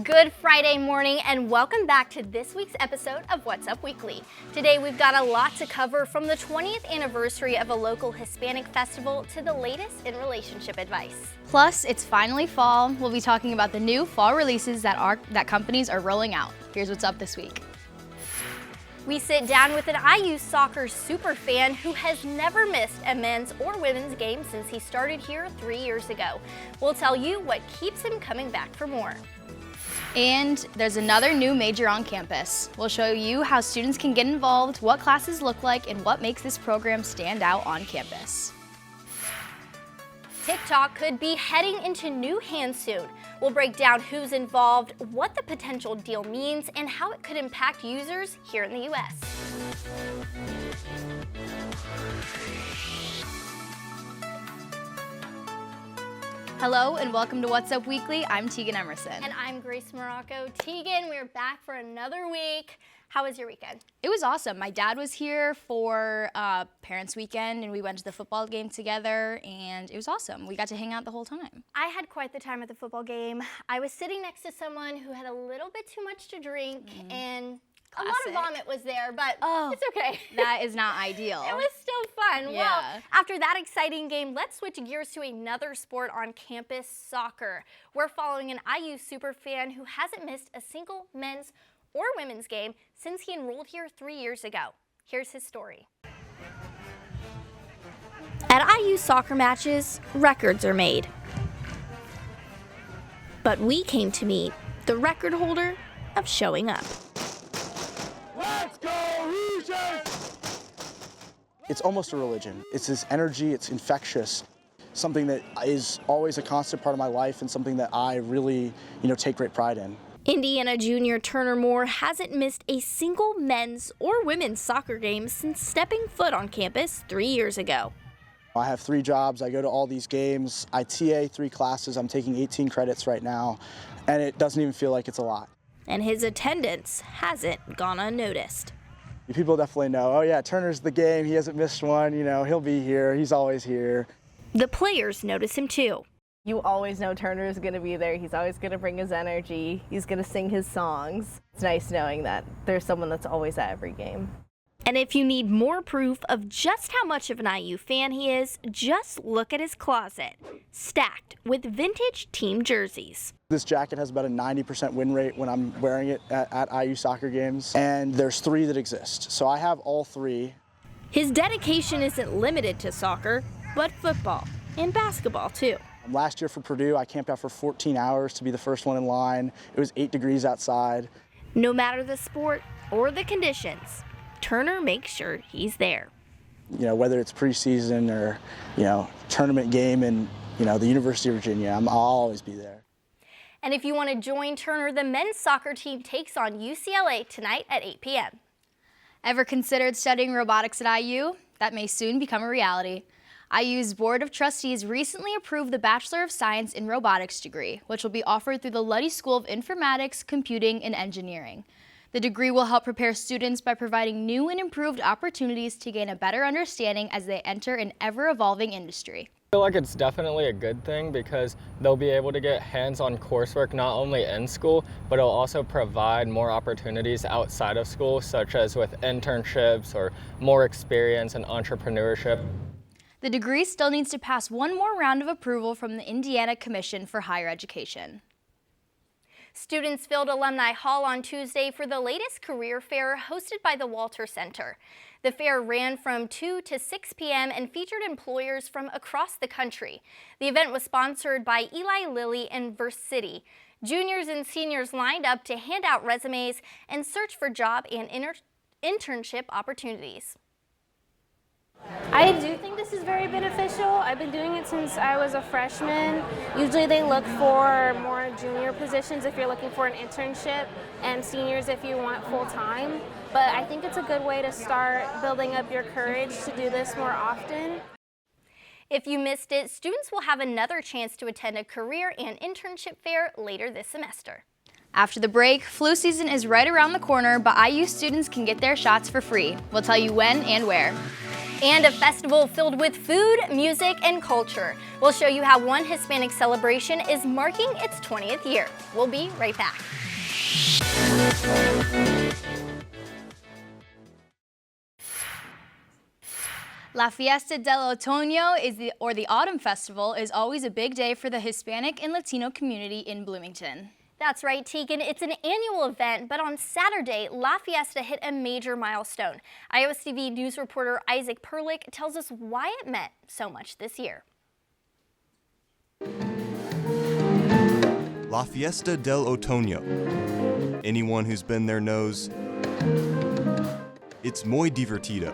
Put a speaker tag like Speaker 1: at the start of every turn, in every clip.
Speaker 1: Good Friday morning and welcome back to this week's episode of What's Up Weekly. Today we've got a lot to cover, from the 20th anniversary of a local Hispanic festival to the latest in relationship advice.
Speaker 2: Plus, it's finally fall. We'll be talking about the new fall releases that companies are rolling out. Here's what's up this week.
Speaker 1: We sit down with an IU soccer superfan who has never missed a men's or women's game since he started here 3 years ago. We'll tell you what keeps him coming back for more.
Speaker 2: And there's another new major on campus. We'll show you how students can get involved, what classes look like, and what makes this program stand out on campus.
Speaker 1: TikTok could be heading into new hands soon. We'll break down who's involved, what the potential deal means, and how it could impact users here in the U.S.
Speaker 2: Hello and welcome to What's Up Weekly. I'm Tegan Emerson.
Speaker 1: And I'm Grace Morocco. Tegan, we're back for another week. How was your weekend?
Speaker 2: It was awesome. My dad was here for Parents Weekend, and we went to the football game together, and it was awesome. We got to hang out the whole time.
Speaker 1: I had quite the time at the football game. I was sitting next to someone who had a little bit too much to drink, and
Speaker 2: Classic.
Speaker 1: A lot of vomit was there, but it's okay.
Speaker 2: That is not ideal.
Speaker 1: It was still fun.
Speaker 2: Yeah.
Speaker 1: Well, after that exciting game, let's switch gears to another sport on campus, soccer. We're following an IU superfan who hasn't missed a single men's or women's game since he enrolled here 3 years ago. Here's his story. At IU soccer matches, records are made. But we came to meet the record holder of showing up.
Speaker 3: Let's go, Hoosiers! It's almost a religion. It's this energy, it's infectious, something that is always a constant part of my life and something that I really, take great pride in.
Speaker 1: Indiana junior Turner Moore hasn't missed a single men's or women's soccer game since stepping foot on campus 3 years ago.
Speaker 3: I have 3 jobs, I go to all these games, I TA 3 classes, I'm taking 18 credits right now, and it doesn't even feel like it's a lot.
Speaker 1: And his attendance hasn't gone unnoticed.
Speaker 3: People definitely know, oh yeah, Turner's the game, he hasn't missed one, he'll be here, he's always here.
Speaker 1: The players notice him too.
Speaker 4: You always know Turner is going to be there. He's always going to bring his energy. He's going to sing his songs. It's nice knowing that there's someone that's always at every game.
Speaker 1: And if you need more proof of just how much of an IU fan he is, just look at his closet, stacked with vintage team jerseys.
Speaker 3: This jacket has about a 90% win rate when I'm wearing it at IU soccer games, and there's 3 that exist. So I have all 3.
Speaker 1: His dedication isn't limited to soccer, but football and basketball too.
Speaker 3: Last year for Purdue, I camped out for 14 hours to be the first one in line. It was 8 degrees outside.
Speaker 1: No matter the sport or the conditions, Turner makes sure he's there.
Speaker 3: Whether it's preseason or, tournament game in, the University of Virginia, I'll always be there.
Speaker 1: And if you want to join Turner, the men's soccer team takes on UCLA tonight at 8 p.m.
Speaker 2: Ever considered studying robotics at IU? That may soon become a reality. IU's Board of Trustees recently approved the Bachelor of Science in Robotics degree, which will be offered through the Luddy School of Informatics, Computing, and Engineering. The degree will help prepare students by providing new and improved opportunities to gain a better understanding as they enter an ever-evolving industry.
Speaker 5: I feel like it's definitely a good thing because they'll be able to get hands-on coursework not only in school, but it'll also provide more opportunities outside of school, such as with internships or more experience in entrepreneurship.
Speaker 2: The degree still needs to pass one more round of approval from the Indiana Commission for Higher Education.
Speaker 1: Students filled Alumni Hall on Tuesday for the latest career fair hosted by the Walter Center. The fair ran from 2 to 6 p.m. and featured employers from across the country. The event was sponsored by Eli Lilly and Versity. Juniors and seniors lined up to hand out resumes and search for job and internship opportunities.
Speaker 6: I do think this is very beneficial. I've been doing it since I was a freshman. Usually they look for more junior positions if you're looking for an internship, and seniors if you want full-time. But I think it's a good way to start building up your courage to do this more often.
Speaker 1: If you missed it, students will have another chance to attend a career and internship fair later this semester.
Speaker 2: After the break, flu season is right around the corner, but IU students can get their shots for free. We'll tell you when and where.
Speaker 1: And a festival filled with food, music, and culture. We'll show you how one Hispanic celebration is marking its 20th year. We'll be right back.
Speaker 2: La Fiesta del Otoño the Autumn Festival is always a big day for the Hispanic and Latino community in Bloomington.
Speaker 1: That's right, Tegan. It's an annual event, but on Saturday, La Fiesta hit a major milestone. IUSTV news reporter Isaac Perlick tells us why it meant so much this year.
Speaker 7: La Fiesta del Otoño. Anyone who's been there knows it's muy divertido.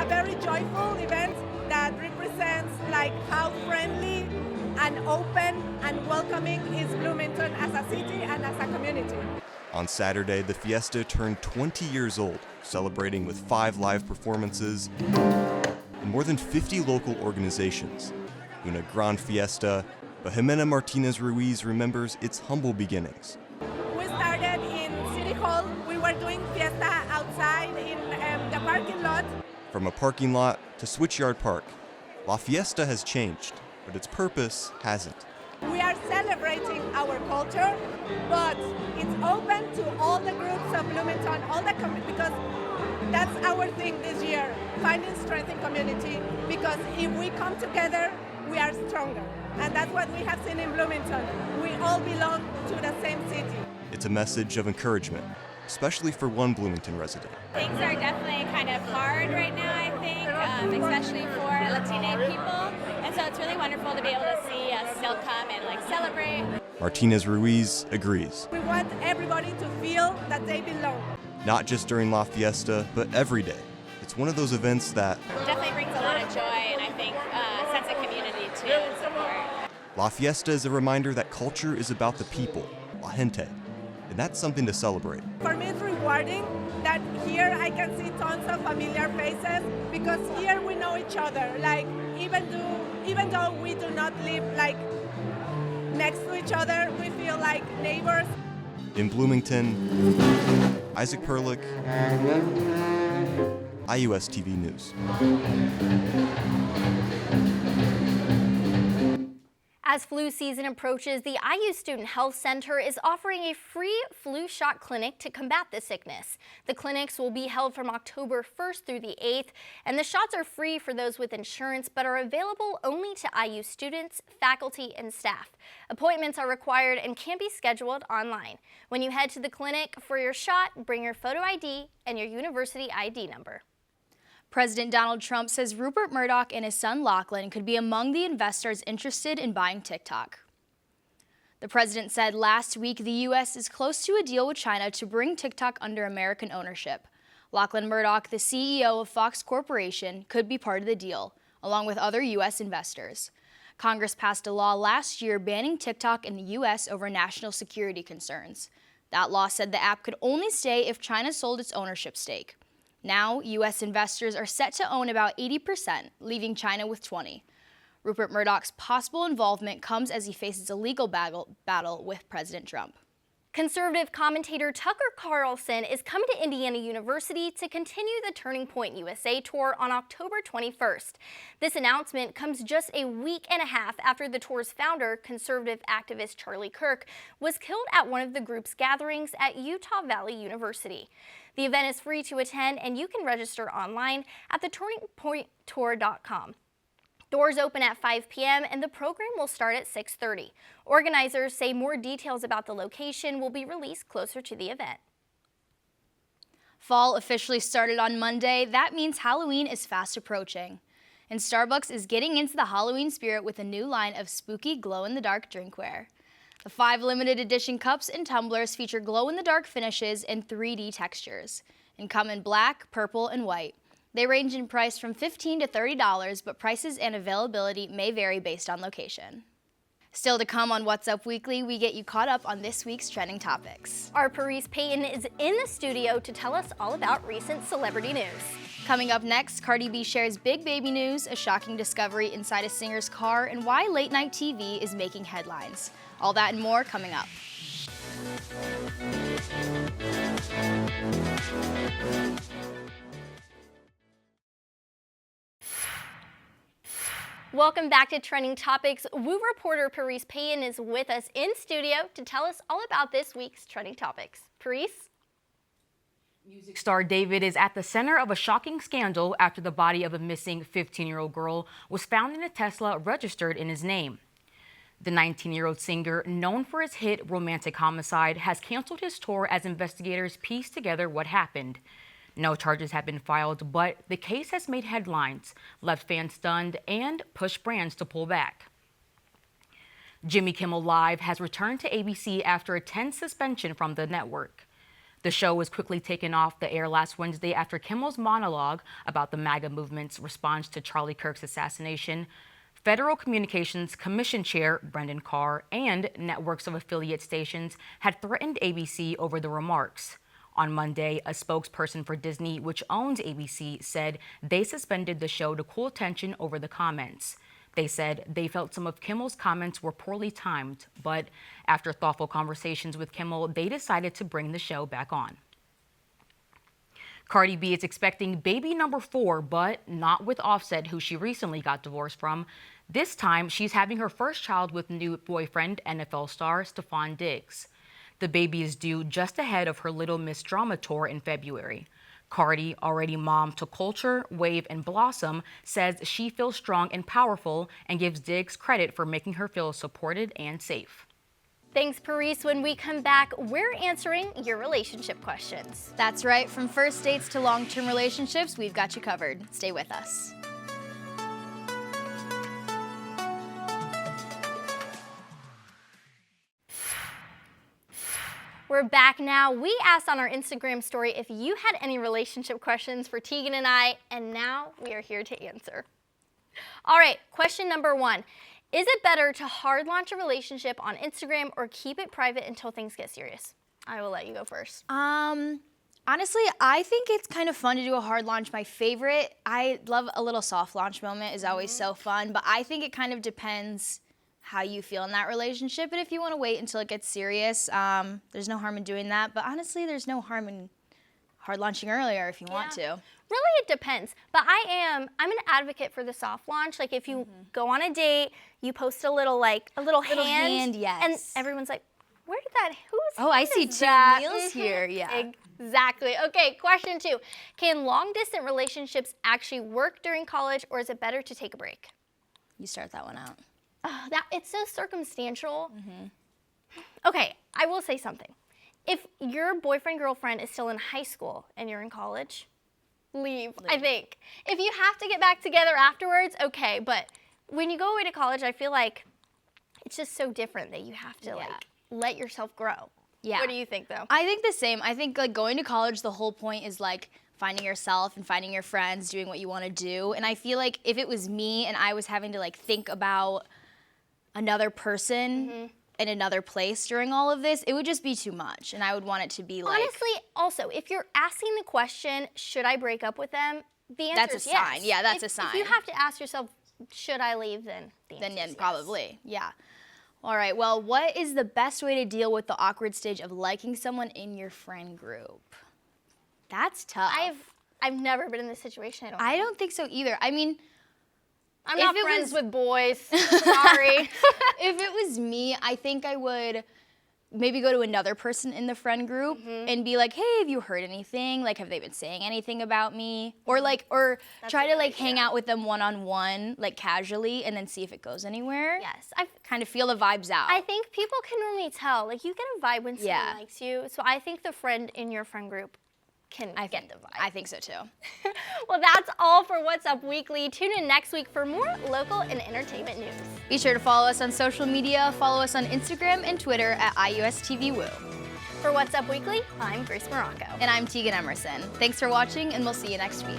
Speaker 8: A very joyful event that represents like how friendly and open and welcoming is Bloomington as a city and as a community.
Speaker 7: On Saturday, the fiesta turned 20 years old, celebrating with 5 live performances and more than 50 local organizations. Una gran fiesta, but Jimena Martinez Ruiz remembers its humble beginnings.
Speaker 8: We started in City Hall. We were doing fiesta outside in the parking lot.
Speaker 7: From a parking lot to Switchyard Park, La Fiesta has changed, but its purpose hasn't.
Speaker 8: We are celebrating our culture, but it's open to all the groups of Bloomington, because that's our thing this year, finding strength in community, because if we come together, we are stronger. And that's what we have seen in Bloomington. We all belong to the same city.
Speaker 7: It's a message of encouragement, especially for one Bloomington resident.
Speaker 9: Things are definitely kind of hard right now, I think, especially for Latino people. And so it's really wonderful to be able to see us still come and celebrate.
Speaker 7: Martinez Ruiz agrees.
Speaker 8: We want everybody to feel that they belong.
Speaker 7: Not just during La Fiesta, but every day. It's one of those events that
Speaker 9: Definitely brings a lot of joy and I think a sense of community too and support.
Speaker 7: La Fiesta is a reminder that culture is about the people, la gente, and that's something to celebrate.
Speaker 8: For me, it's rewarding that here I can see tons of familiar faces because here we know each other. Even though we do not live next to each other, we feel like neighbors.
Speaker 7: In Bloomington, Isaac Perlick, IUSTV News.
Speaker 1: As flu season approaches, the IU Student Health Center is offering a free flu shot clinic to combat the sickness. The clinics will be held from October 1st through the 8th, and the shots are free for those with insurance, but are available only to IU students, faculty, and staff. Appointments are required and can be scheduled online. When you head to the clinic for your shot, bring your photo ID and your university ID number.
Speaker 2: President Donald Trump says Rupert Murdoch and his son Lachlan could be among the investors interested in buying TikTok. The president said last week the U.S. is close to a deal with China to bring TikTok under American ownership. Lachlan Murdoch, the CEO of Fox Corporation, could be part of the deal, along with other U.S. investors. Congress passed a law last year banning TikTok in the U.S. over national security concerns. That law said the app could only stay if China sold its ownership stake. Now, U.S. investors are set to own about 80%, leaving China with 20%. Rupert Murdoch's possible involvement comes as he faces a legal battle with President Trump.
Speaker 1: Conservative commentator Tucker Carlson is coming to Indiana University to continue the Turning Point USA tour on October 21st. This announcement comes just a week and a half after the tour's founder, conservative activist Charlie Kirk, was killed at one of the group's gatherings at Utah Valley University. The event is free to attend, and you can register online at theturningpointtour.com. Doors open at 5 p.m. and the program will start at 6:30. Organizers say more details about the location will be released closer to the event.
Speaker 2: Fall officially started on Monday. That means Halloween is fast approaching. And Starbucks is getting into the Halloween spirit with a new line of spooky glow-in-the-dark drinkware. The 5 limited edition cups and tumblers feature glow-in-the-dark finishes and 3D textures, and come in black, purple, and white. They range in price from $15 to $30, but prices and availability may vary based on location. Still to come on What's Up Weekly, we get you caught up on this week's trending topics.
Speaker 1: Our Paris Payton is in the studio to tell us all about recent celebrity news.
Speaker 2: Coming up next, Cardi B shares big baby news, a shocking discovery inside a singer's car, and why late-night TV is making headlines. All that and more coming up.
Speaker 1: Welcome back to Trending Topics. WU reporter Paris Payton is with us in studio to tell us all about this week's Trending Topics. Paris?
Speaker 10: Music star David is at the center of a shocking scandal after the body of a missing 15-year-old girl was found in a Tesla registered in his name. The 19-year-old singer, known for his hit Romantic Homicide, has canceled his tour as investigators piece together what happened. No charges have been filed, but the case has made headlines, left fans stunned, and pushed brands to pull back. Jimmy Kimmel Live has returned to ABC after a 10th suspension from the network. The show was quickly taken off the air last Wednesday after Kimmel's monologue about the MAGA movement's response to Charlie Kirk's assassination. Federal Communications Commission Chair Brendan Carr and networks of affiliate stations had threatened ABC over the remarks. On Monday, a spokesperson for Disney, which owns ABC, said they suspended the show to cool tension over the comments. They said they felt some of Kimmel's comments were poorly timed, but after thoughtful conversations with Kimmel, they decided to bring the show back on. Cardi B is expecting baby number 4, but not with Offset, who she recently got divorced from. This time, she's having her first child with new boyfriend, NFL star Stephon Diggs. The baby is due just ahead of her Little Miss Drama tour in February. Cardi, already mom to Culture, Wave, and Blossom, says she feels strong and powerful and gives Diggs credit for making her feel supported and safe.
Speaker 1: Thanks, Paris. When we come back, we're answering your relationship questions.
Speaker 2: That's right. From first dates to long-term relationships, we've got you covered. Stay with us.
Speaker 1: We're back now. We asked on our Instagram story if you had any relationship questions for Tegan and I, and now we are here to answer. All right, question number 1. Is it better to hard launch a relationship on Instagram or keep it private until things get serious? I will let you go first.
Speaker 2: Honestly, I think it's kind of fun to do a hard launch. My favorite, I love a little soft launch moment, is always so fun, but I think it kind of depends how you feel in that relationship. And if you want to wait until it gets serious, there's no harm in doing that. But honestly, there's no harm in hard launching earlier if you want to.
Speaker 1: Really, it depends. But I'm an advocate for the soft launch. Like if you go on a date, you post a little hand,
Speaker 2: yes.
Speaker 1: and everyone's like, where did that,
Speaker 2: Oh, I see 2
Speaker 1: that?
Speaker 2: meals here, yeah.
Speaker 1: Exactly. Okay, question 2. Can long-distance relationships actually work during college, or is it better to take a break?
Speaker 2: You start that one out.
Speaker 1: It's so circumstantial. Okay, I will say something. If your boyfriend, girlfriend is still in high school and you're in college, leave. I think. If you have to get back together afterwards, okay, but when you go away to college, I feel like it's just so different that you have to let yourself grow.
Speaker 2: Yeah.
Speaker 1: What do you think though?
Speaker 2: I think the same. I think like going to college, the whole point is like finding yourself and finding your friends, doing what you want to do. And I feel like if it was me and I was having to like think about another person in another place during all of this, it would just be too much, and I would want it to be like...
Speaker 1: Honestly, also, if you're asking the question, should I break up with them, the answer is yes.
Speaker 2: That's a sign. Yeah, that's a sign.
Speaker 1: If you have to ask yourself, should I leave, then the answer is yes.
Speaker 2: Probably, yeah. All right, well, what is the best way to deal with the awkward stage of liking someone in your friend group? That's tough.
Speaker 1: I've never been in this situation,
Speaker 2: I don't think so either. I mean...
Speaker 1: I'm not friends with boys. Sorry.
Speaker 2: If it was me, I think I would maybe go to another person in the friend group and be like, hey, have you heard anything? Like, have they been saying anything about me? Or try to like hang out with them one-on-one, like casually, and then see if it goes anywhere.
Speaker 1: Yes. I
Speaker 2: kind of feel the vibes out.
Speaker 1: I think people can normally tell. Like, you get a vibe when someone likes you. So I think the friend in your friend group can get the vibe.
Speaker 2: I think so too.
Speaker 1: Well, that's all for What's Up Weekly. Tune in next week for more local and entertainment news.
Speaker 2: Be sure to follow us on social media. Follow us on Instagram and Twitter at IUSTV WU.
Speaker 1: For What's Up Weekly, I'm Grace Morocco.
Speaker 2: And I'm Tegan Emerson. Thanks for watching, and we'll see you next week.